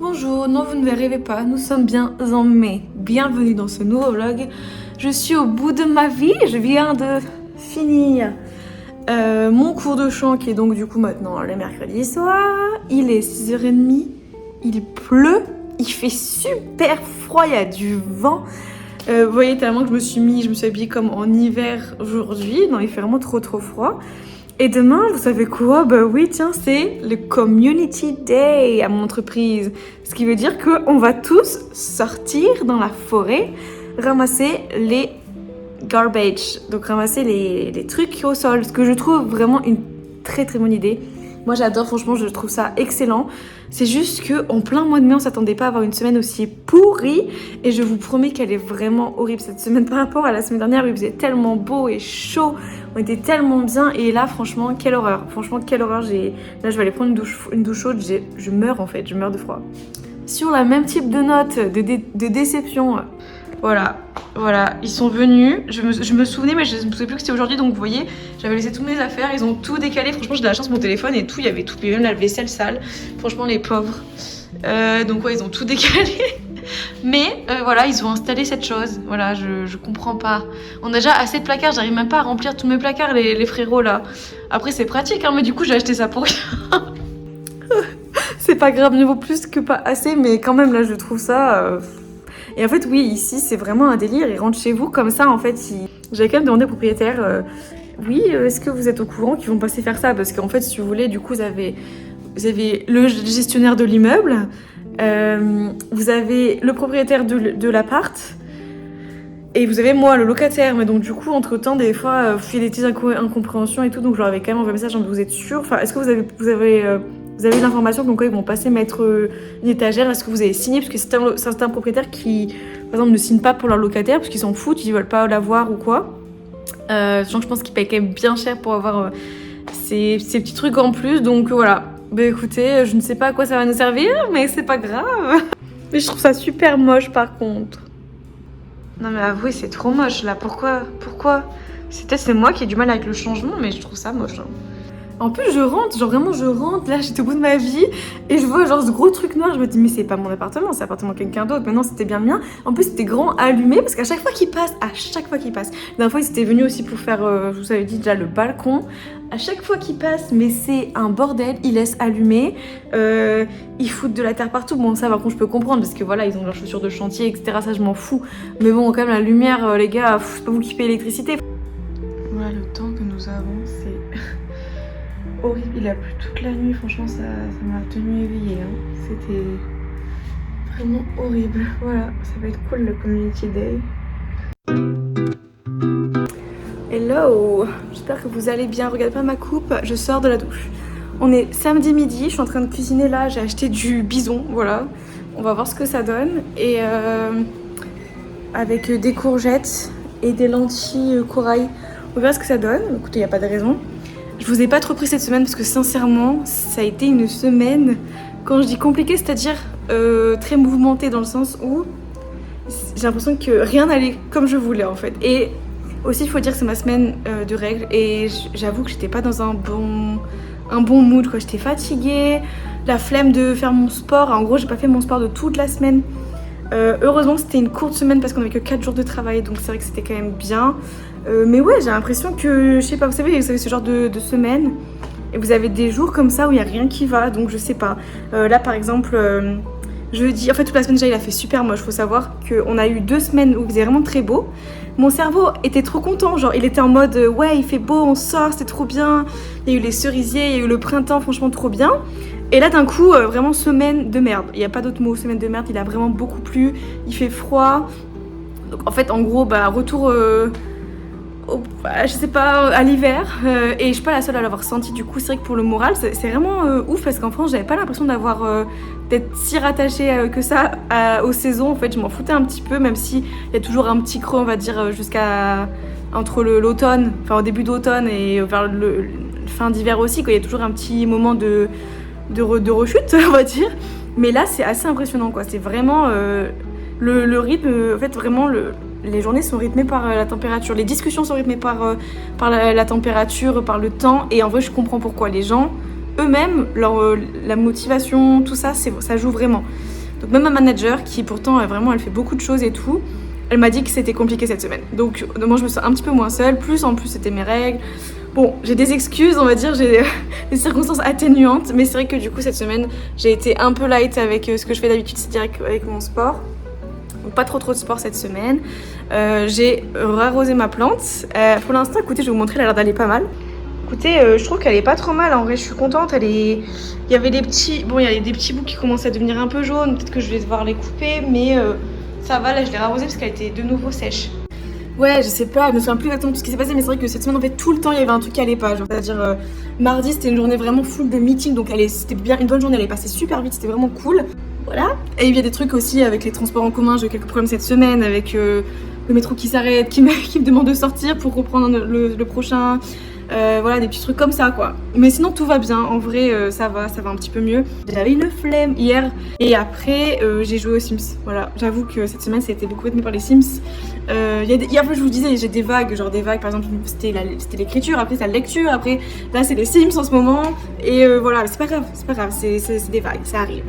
Bonjour, non vous ne rêvez pas, nous sommes bien en mai. Bienvenue dans ce nouveau vlog. Je suis au bout de ma vie, je viens de finir mon cours de chant qui est donc du coup maintenant le mercredi soir. Il est 6h30, il pleut, il fait super froid, il y a du vent. Vous voyez tellement que je me suis habillée comme en hiver aujourd'hui, non il fait vraiment trop froid. Et demain, vous savez quoi? Bah oui, tiens, c'est le Community Day à mon entreprise. Ce qui veut dire qu'on va tous sortir dans la forêt, ramasser les garbage. Donc ramasser les trucs au sol. Ce que je trouve vraiment une très bonne idée. Moi j'adore, franchement, je trouve ça excellent. C'est juste qu'en plein mois de mai, on s'attendait pas à avoir une semaine aussi pourrie. Et je vous promets qu'elle est vraiment horrible cette semaine par rapport à la semaine dernière où il faisait tellement beau et chaud. On était tellement bien. Et là, franchement, quelle horreur. Franchement, quelle horreur. Là, je vais aller prendre une douche chaude. Je meurs en fait, je meurs de froid. Sur la même type de note de déception, voilà, ils sont venus. Je me souvenais, mais je ne me souvenais plus que c'était aujourd'hui. Donc vous voyez, j'avais laissé toutes mes affaires. Ils ont tout décalé. Franchement, j'ai de la chance, mon téléphone et tout. Il y avait tout, même la vaisselle sale. Franchement, les pauvres. Donc ouais, ils ont tout décalé. Mais voilà, ils ont installé cette chose. Voilà, je comprends pas. On a déjà assez de placards. J'arrive même pas à remplir tous mes placards, les frérots là. Après, c'est pratique, hein, mais du coup, j'ai acheté ça pour rien. C'est pas grave, mieux vaut plus que pas assez. Mais quand même, là, je trouve ça... Et en fait, oui, ici, c'est vraiment un délire. Ils rentrent chez vous comme ça, en fait. J'avais quand même demandé au propriétaire, oui, est-ce que vous êtes au courant qu'ils vont passer faire ça? Parce qu'en fait, si vous voulez, du coup, vous avez le gestionnaire de l'immeuble, vous avez le propriétaire de l'appart, et vous avez moi, le locataire. Mais donc, du coup, entre-temps, des fois, il y a des petites incompréhensions et tout. Donc, je leur avais quand même envoyé un message, donc vous êtes sûr? Enfin, est-ce que vous avez l'information comme quoi ils vont passer mettre une étagère? Est-ce que vous avez signé? Parce que certains propriétaires qui, par exemple, ne signent pas pour leur locataire parce qu'ils s'en foutent, ils veulent pas l'avoir ou quoi. Je pense qu'ils payent quand même bien cher pour avoir ces petits trucs en plus. Donc voilà. Bah écoutez, je ne sais pas à quoi ça va nous servir, mais c'est pas grave. Mais je trouve ça super moche par contre. Non mais avouez, c'est trop moche là. Pourquoi? Peut-être c'est moi qui ai du mal avec le changement, mais je trouve ça moche. Hein. En plus, je rentre, là, j'étais au bout de ma vie et je vois genre ce gros truc noir. Je me dis, mais c'est pas mon appartement, c'est l'appartement de quelqu'un d'autre. Maintenant, c'était bien le mien. En plus, c'était grand, allumé, parce qu'à chaque fois qu'il passe, la dernière fois, ils étaient venus aussi pour faire, je vous avais dit déjà, le balcon. À chaque fois qu'ils passent, mais c'est un bordel, ils laissent allumer, ils foutent de la terre partout. Bon, ça, par contre, je peux comprendre, parce que voilà, ils ont leurs chaussures de chantier, etc. Ça, je m'en fous. Mais bon, quand même, la lumière, les gars, c'est pas vous qui payez l'électricité. Voilà, le temps que nous avons, c'est... horrible, il a plu toute la nuit, franchement ça m'a tenue éveillée, hein. C'était vraiment horrible. Voilà, ça va être cool le Community Day. Hello, j'espère que vous allez bien. Regardez pas ma coupe, je sors de la douche. On est samedi midi, je suis en train de cuisiner là, j'ai acheté du bison, voilà. On va voir ce que ça donne. Et avec des courgettes et des lentilles corail, on verra ce que ça donne. Écoutez, il n'y a pas de raison. Je vous ai pas trop pris cette semaine parce que sincèrement, ça a été une semaine, quand je dis compliquée, c'est-à-dire très mouvementée dans le sens où j'ai l'impression que rien n'allait comme je voulais en fait. Et aussi, il faut dire que c'est ma semaine de règles et j'avoue que j'étais pas dans un bon mood, quoi. J'étais fatiguée, la flemme de faire mon sport. En gros, j'ai pas fait mon sport de toute la semaine. Heureusement, c'était une courte semaine parce qu'on avait que 4 jours de travail, donc c'est vrai que c'était quand même bien. Mais ouais, j'ai l'impression que, je sais pas, vous savez ce genre de semaine, et vous avez des jours comme ça où il n'y a rien qui va, donc je sais pas. Là, par exemple, jeudi, en fait, toute la semaine déjà, il a fait super moche. Faut savoir qu'on a eu 2 semaines où il faisait vraiment très beau. Mon cerveau était trop content, genre, il était en mode, ouais, il fait beau, on sort, c'est trop bien. Il y a eu les cerisiers, il y a eu le printemps, franchement, trop bien. Et là, d'un coup, vraiment semaine de merde. Il n'y a pas d'autre mot, semaine de merde, il a vraiment beaucoup plu, il fait froid. Donc, en fait, en gros, bah, retour... je sais pas, à l'hiver, et je suis pas la seule à l'avoir senti. Du coup, c'est vrai que pour le moral, c'est vraiment ouf parce qu'en France, j'avais pas l'impression d'être si rattachée que ça aux saisons. En fait, je m'en foutais un petit peu, même si il y a toujours un petit creux, on va dire, jusqu'à entre l'automne, enfin au début d'automne et vers le fin d'hiver aussi, quoi. Il y a toujours un petit moment de rechute, on va dire. Mais là, c'est assez impressionnant, quoi. C'est vraiment le rythme, en fait, vraiment les journées sont rythmées par la température, les discussions sont rythmées par la température, par le temps. Et en vrai, je comprends pourquoi les gens eux-mêmes, la motivation, tout ça, ça joue vraiment. Donc même ma manager, qui pourtant vraiment elle fait beaucoup de choses et tout, elle m'a dit que c'était compliqué cette semaine. Donc moi je me sens un petit peu moins seule, en plus c'était mes règles. Bon, j'ai des excuses, on va dire, j'ai des circonstances atténuantes, mais c'est vrai que du coup cette semaine j'ai été un peu light avec ce que je fais d'habitude, c'est-à-dire avec mon sport. Donc pas trop de sport cette semaine. J'ai arrosé ma plante. Pour l'instant, écoutez, je vais vous montrer, elle a l'air d'aller pas mal. Écoutez, je trouve qu'elle est pas trop mal, en vrai, je suis contente. Il y avait des petits bouts qui commencent à devenir un peu jaunes, peut-être que je vais devoir les couper, mais ça va, là je l'ai arrosée parce qu'elle était de nouveau sèche. Ouais, je sais pas, je me souviens plus exactement de ce qui s'est passé, mais c'est vrai que cette semaine, en fait, tout le temps, il y avait un truc qui allait pas. C'est-à-dire, mardi, c'était une journée vraiment full de meetings, donc c'était bien une bonne journée, elle est passée super vite, c'était vraiment cool. Voilà. Et il y a des trucs aussi avec les transports en commun, j'ai eu quelques problèmes cette semaine avec le métro qui s'arrête, qui me demande de sortir pour reprendre le prochain. Voilà, des petits trucs comme ça quoi. Mais sinon tout va bien, en vrai ça va un petit peu mieux. J'avais une flemme hier et après j'ai joué aux Sims. Voilà, j'avoue que cette semaine ça a été beaucoup rythmé par les Sims. Hier je vous disais, j'ai des vagues, par exemple c'était l'écriture, après c'est la lecture, après là c'est les Sims en ce moment. Et voilà, c'est pas grave, c'est des vagues, ça arrive.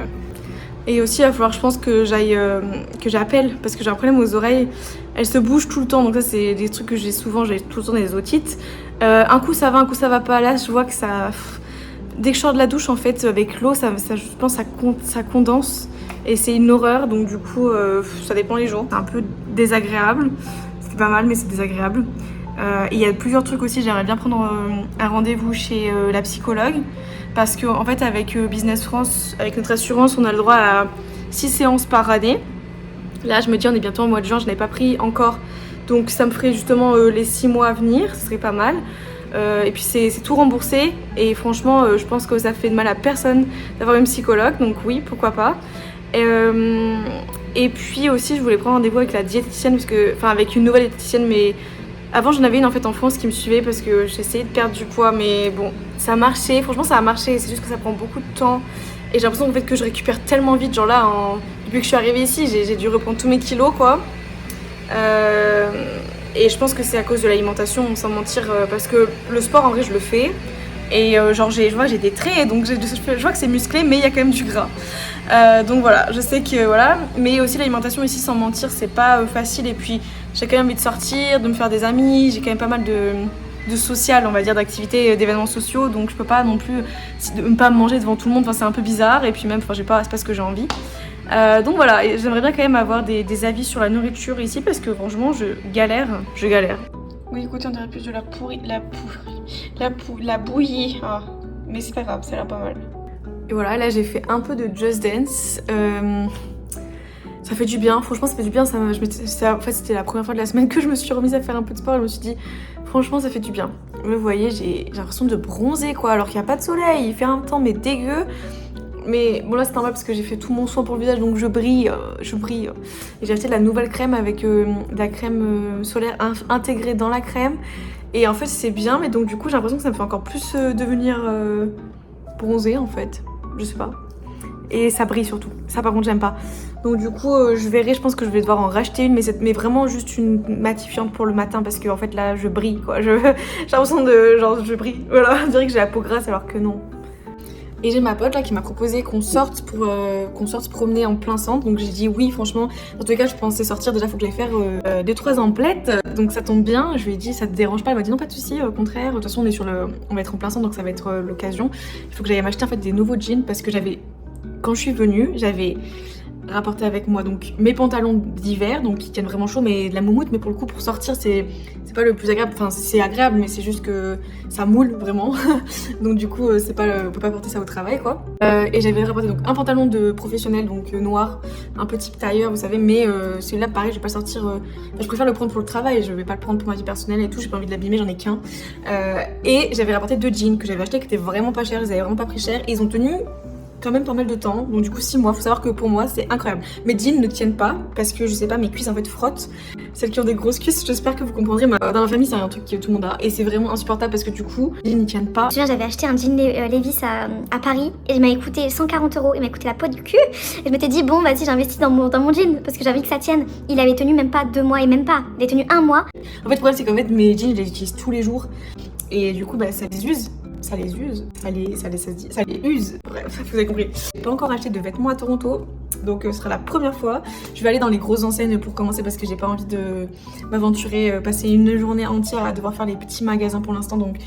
Et aussi, il va falloir, je pense, que j'appelle parce que j'ai un problème aux oreilles. Elles se bougent tout le temps, donc ça, c'est des trucs que j'ai souvent, j'ai tout le temps des otites. Un coup ça va, un coup ça va pas. Là, je vois que ça. Dès que je sors de la douche, en fait, avec l'eau, je pense, ça condense et c'est une horreur. Donc, du coup, ça dépend les jours. C'est un peu désagréable. C'est pas mal, mais c'est désagréable. Il y a plusieurs trucs aussi. J'aimerais bien prendre un rendez-vous chez la psychologue. Parce qu'en fait, avec Business France, avec notre assurance, on a le droit à 6 séances par année. Là, je me dis, on est bientôt au mois de juin, je n'ai pas pris encore. Donc, ça me ferait justement les 6 mois à venir, ce serait pas mal. Et puis, c'est tout remboursé. Et franchement, je pense que ça fait de mal à personne d'avoir une psychologue. Donc, oui, pourquoi pas. Et puis aussi, je voulais prendre rendez-vous avec la diététicienne, avec une nouvelle diététicienne, mais avant j'en avais une en fait en France qui me suivait parce que j'essayais de perdre du poids, mais bon, ça a marché, franchement ça a marché, c'est juste que ça prend beaucoup de temps et j'ai l'impression en fait que je récupère tellement vite, genre là, depuis que je suis arrivée ici, j'ai dû reprendre tous mes kilos quoi. Et je pense que c'est à cause de l'alimentation, sans mentir, parce que le sport en vrai je le fais et genre je vois que j'ai des traits, donc je vois que c'est musclé mais il y a quand même du gras. Donc voilà, je sais que voilà, mais aussi l'alimentation ici sans mentir c'est pas facile et puis j'ai quand même envie de sortir, de me faire des amis, j'ai quand même pas mal de social, on va dire, d'activités, d'événements sociaux, donc je peux pas non plus ne pas manger devant tout le monde, enfin c'est un peu bizarre et puis même, c'est pas ce que j'ai envie. Donc voilà, et j'aimerais bien quand même avoir des avis sur la nourriture ici parce que franchement je galère. Oui écoutez, on dirait plus de la bouillie, ah, mais c'est pas grave, ça a l'air pas mal. Et voilà, là j'ai fait un peu de Just Dance. Ça fait du bien, franchement ça fait du bien. En fait c'était la première fois de la semaine que je me suis remise à faire un peu de sport et je me suis dit franchement ça fait du bien. Vous voyez, j'ai l'impression de bronzer quoi, alors qu'il n'y a pas de soleil, il fait un temps mais dégueu. Mais bon là c'est normal parce que j'ai fait tout mon soin pour le visage donc je brille. Et j'ai acheté de la nouvelle crème avec de la crème solaire intégrée dans la crème. Et en fait c'est bien, mais donc du coup j'ai l'impression que ça me fait encore plus devenir bronzée en fait, je sais pas. Et ça brille surtout, ça par contre j'aime pas. Donc du coup je verrai, je pense que je vais devoir en racheter une, mais vraiment juste une matifiante pour le matin parce que en fait là je brille quoi, j'ai l'impression de genre je brille, voilà, on dirait que j'ai la peau grasse alors que non. Et j'ai ma pote là qui m'a proposé qu'on sorte se promener en plein centre, donc j'ai dit oui franchement, dans tous les cas je pensais sortir, déjà faut que j'aille faire 2-3 emplettes, donc ça tombe bien, je lui ai dit ça te dérange pas, elle m'a dit non pas de soucis, au contraire, de toute façon on va être en plein centre donc ça va être l'occasion, il faut que j'aille m'acheter en fait des nouveaux jeans parce que quand je suis venue, j'avais rapporté avec moi donc mes pantalons d'hiver donc qui tiennent vraiment chaud mais de la moumoute, mais pour le coup pour sortir c'est pas le plus agréable, enfin c'est agréable mais c'est juste que ça moule vraiment donc du coup on peut pas porter ça au travail quoi. Et j'avais rapporté donc un pantalon de professionnel donc noir, un peu type tailleur vous savez, mais celui-là pareil je vais pas sortir, je préfère le prendre pour le travail, je vais pas le prendre pour ma vie personnelle et tout, j'ai pas envie de l'abîmer, j'en ai qu'un. Et j'avais rapporté 2 jeans que j'avais acheté qui étaient vraiment pas chers, ils avaient vraiment pas pris cher et ils ont tenu quand même pas mal de temps, donc du coup 6 mois, faut savoir que pour moi c'est incroyable. Mes jeans ne tiennent pas parce que je sais pas, mes cuisses en fait frottent, celles qui ont des grosses cuisses, j'espère que vous comprendrez, dans ma famille c'est un truc que tout le monde a et c'est vraiment insupportable parce que du coup les jeans ne tiennent pas. Je me souviens, j'avais acheté un jean Levi's à Paris et il m'a coûté 140 €, il m'a coûté la peau du cul et je m'étais dit bon vas-y j'investis dans mon jean parce que j'avais envie que ça tienne. Il avait tenu même pas 2 mois et même pas, il a tenu 1 mois. En fait le problème c'est qu'en fait mes jeans je les utilise tous les jours et du coup bah ça les use. ça les use, ça les use, bref, vous avez compris. J'ai pas encore acheté de vêtements à Toronto, donc ce sera la première fois. Je vais aller dans les grosses enseignes pour commencer parce que j'ai pas envie de m'aventurer, passer une journée entière à devoir faire les petits magasins pour l'instant, donc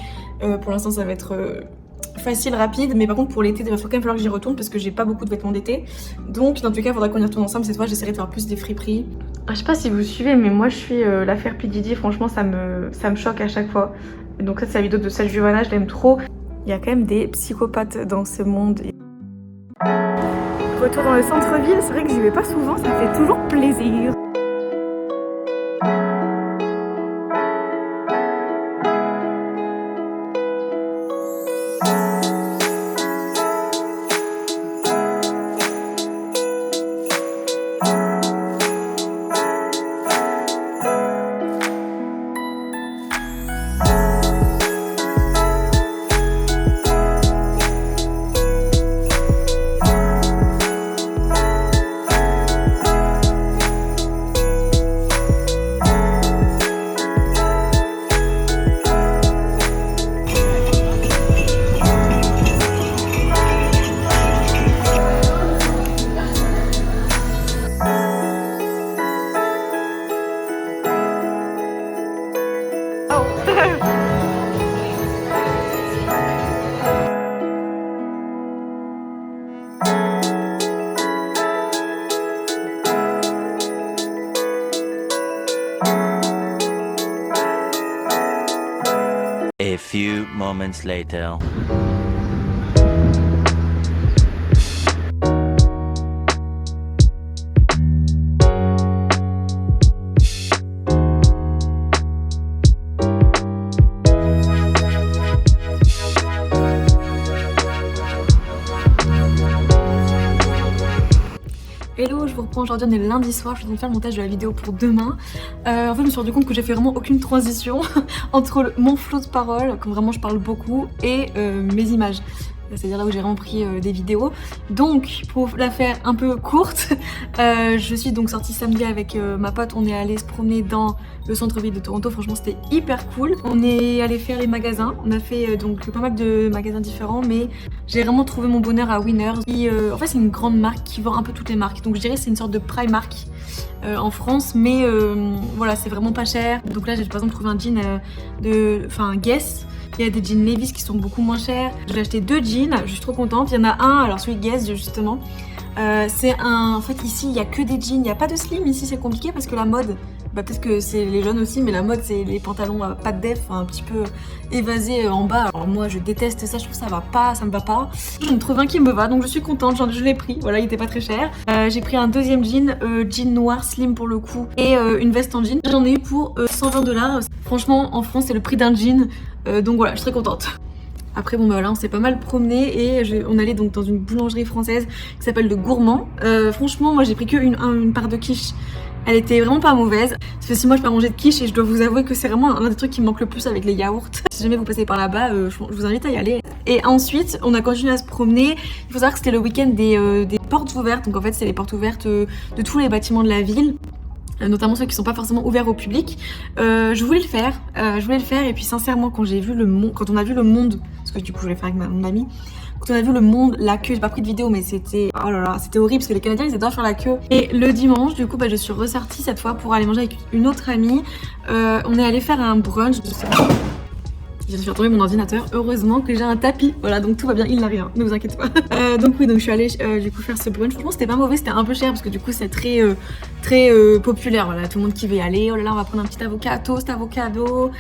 pour l'instant ça va être facile, rapide, mais par contre pour l'été il va quand même falloir que j'y retourne parce que j'ai pas beaucoup de vêtements d'été, donc dans tous les cas il faudra qu'on y retourne ensemble. Cette fois j'essaierai de faire plus des friperies. Je sais pas si vous suivez, mais moi je suis l'affaire P. Diddy, franchement ça me choque à chaque fois. Donc ça c'est la vidéo de Serge Giovanna, je l'aime trop. Il y a quand même des psychopathes dans ce monde. Retour dans le centre-ville, c'est vrai que j'y vais pas souvent, ça fait toujours plaisir. A few moments later. Hello, je vous reprends aujourd'hui, on est lundi soir, je suis en train de faire le montage de la vidéo pour demain. En fait je me suis rendu compte que j'ai fait vraiment aucune transition entre mon flot de paroles, quand vraiment je parle beaucoup, et mes images. C'est-à-dire là où j'ai vraiment pris des vidéos. Donc pour la faire un peu courte, je suis donc sortie samedi avec ma pote, on est allé se promener dans le centre-ville de Toronto, franchement c'était hyper cool. On est allé faire les magasins, on a fait donc pas mal de magasins différents, mais j'ai vraiment trouvé mon bonheur à Winners. En fait c'est une grande marque qui vend un peu toutes les marques, donc je dirais que c'est une sorte de Primark en France, mais voilà c'est vraiment pas cher. Donc là j'ai par exemple trouvé un jean un Guess. Il y a des jeans Levi's qui sont beaucoup moins chers. J'ai acheté 2 jeans, je suis trop contente. Il y en a un, alors celui Guess justement. En fait ici il n'y a que des jeans, il n'y a pas de slim ici, c'est compliqué parce que la mode, peut-être que c'est les jeunes aussi, mais la mode c'est les pantalons pas de def, un petit peu évasés en bas. Alors moi je déteste ça, je trouve que ça me va pas. J'en ai trouvé un qui me va, donc je suis contente, je l'ai pris, voilà il était pas très cher. J'ai pris un deuxième jean, jean noir slim pour le coup, et une veste en jean. J'en ai eu pour 120$. Franchement en France c'est le prix d'un jean, donc voilà je suis très contente. Après bon bah voilà on s'est pas mal promené et on allait donc dans une boulangerie française qui s'appelle Le Gourmand. Franchement moi j'ai pris que une part de quiche. Elle était vraiment pas mauvaise. Ça fait 6 mois que je n'ai pas mangé de quiche et je dois vous avouer que c'est vraiment un des trucs qui me manque le plus avec les yaourts. Si jamais vous passez par là-bas, je vous invite à y aller. Et ensuite, on a continué à se promener. Il faut savoir que c'était le week-end des portes ouvertes. Donc en fait, c'est les portes ouvertes de tous les bâtiments de la ville. Notamment ceux qui sont pas forcément ouverts au public. Je voulais le faire et puis sincèrement quand on a vu le monde, parce que du coup je voulais faire avec mon amie, quand on a vu le monde, la queue, j'ai pas pris de vidéo mais c'était c'était horrible parce que les Canadiens ils adorent faire la queue. Et le dimanche du coup je suis ressortie cette fois pour aller manger avec une autre amie. On est allé faire un brunch. Je viens de faire tomber mon ordinateur, heureusement que j'ai un tapis, voilà donc tout va bien, il n'a rien, ne vous inquiétez pas. Donc oui, donc je suis allée du coup faire ce brunch, franchement c'était pas mauvais, c'était un peu cher parce que du coup c'est très populaire, voilà, tout le monde qui veut y aller. Oh là là on va prendre un petit toast avocado,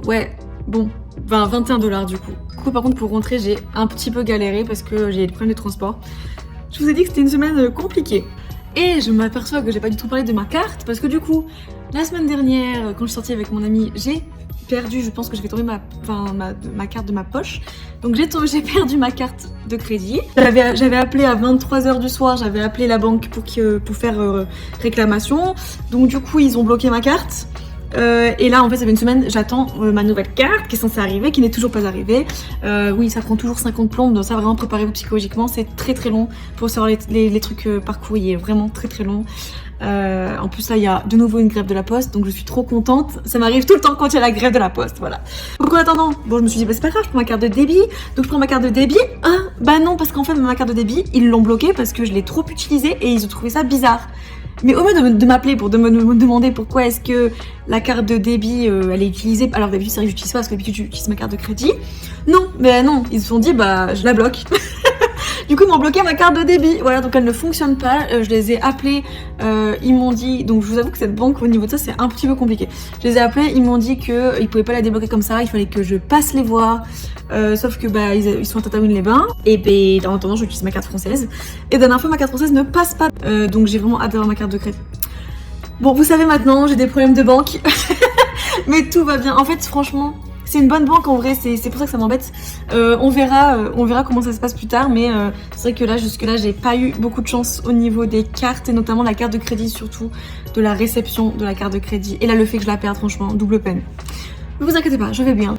ouais, bon, 21$ du coup. Du coup par contre pour rentrer j'ai un petit peu galéré parce que j'ai des problèmes de transport. Je vous ai dit que c'était une semaine compliquée. Et je m'aperçois que j'ai pas du tout parlé de ma carte parce que du coup, la semaine dernière, quand je suis sortie avec mon ami, j'ai perdu, je pense que j'ai fait tomber ma carte de ma poche. Donc j'ai perdu ma carte de crédit. J'avais appelé à 23h du soir, j'avais appelé la banque pour faire réclamation. Donc du coup, ils ont bloqué ma carte. Et là en fait ça fait une semaine j'attends ma nouvelle carte qui est censée arriver, qui n'est toujours pas arrivée. Oui ça prend toujours 50 plombes, donc ça vraiment préparez-vous psychologiquement, c'est très très long pour recevoir les trucs par courrier, vraiment très très long. En plus là il y a de nouveau une grève de la poste, donc je suis trop contente. Ça m'arrive tout le temps quand il y a la grève de la poste, voilà. Donc en attendant, bon je me suis dit bah c'est pas grave, je prends ma carte de débit. Donc je prends ma carte de débit. Bah non, parce qu'en fait ma carte de débit ils l'ont bloquée parce que je l'ai trop utilisée et ils ont trouvé ça bizarre. Mais au lieu de m'appeler pour me demander pourquoi est-ce que la carte de débit elle est utilisée, alors d'habitude c'est vrai que j'utilise pas parce que d'habitude j'utilise ma carte de crédit. Non, ils se sont dit bah je la bloque. Du coup ils m'ont bloqué ma carte de débit, voilà, donc elle ne fonctionne pas. Je les ai appelés, ils m'ont dit, donc je vous avoue que cette banque au niveau de ça c'est un petit peu compliqué. Je les ai appelés, ils m'ont dit que ils pouvaient pas la débloquer comme ça, il fallait que je passe les voir. Sauf que bah ils sont à Tataouine-les-Bains et ben en attendant j'utilise ma carte française et dernière fois ma carte française ne passe pas, donc j'ai vraiment hâte d'avoir ma carte de crédit. Bon vous savez maintenant j'ai des problèmes de banque mais tout va bien. En fait franchement c'est une bonne banque en vrai, c'est pour ça que ça m'embête. On verra comment ça se passe plus tard, mais c'est vrai que là jusque là j'ai pas eu beaucoup de chance au niveau des cartes et notamment la carte de crédit, surtout de la réception de la carte de crédit. Et là le fait que je la perde franchement double peine. Ne vous inquiétez pas, je vais bien.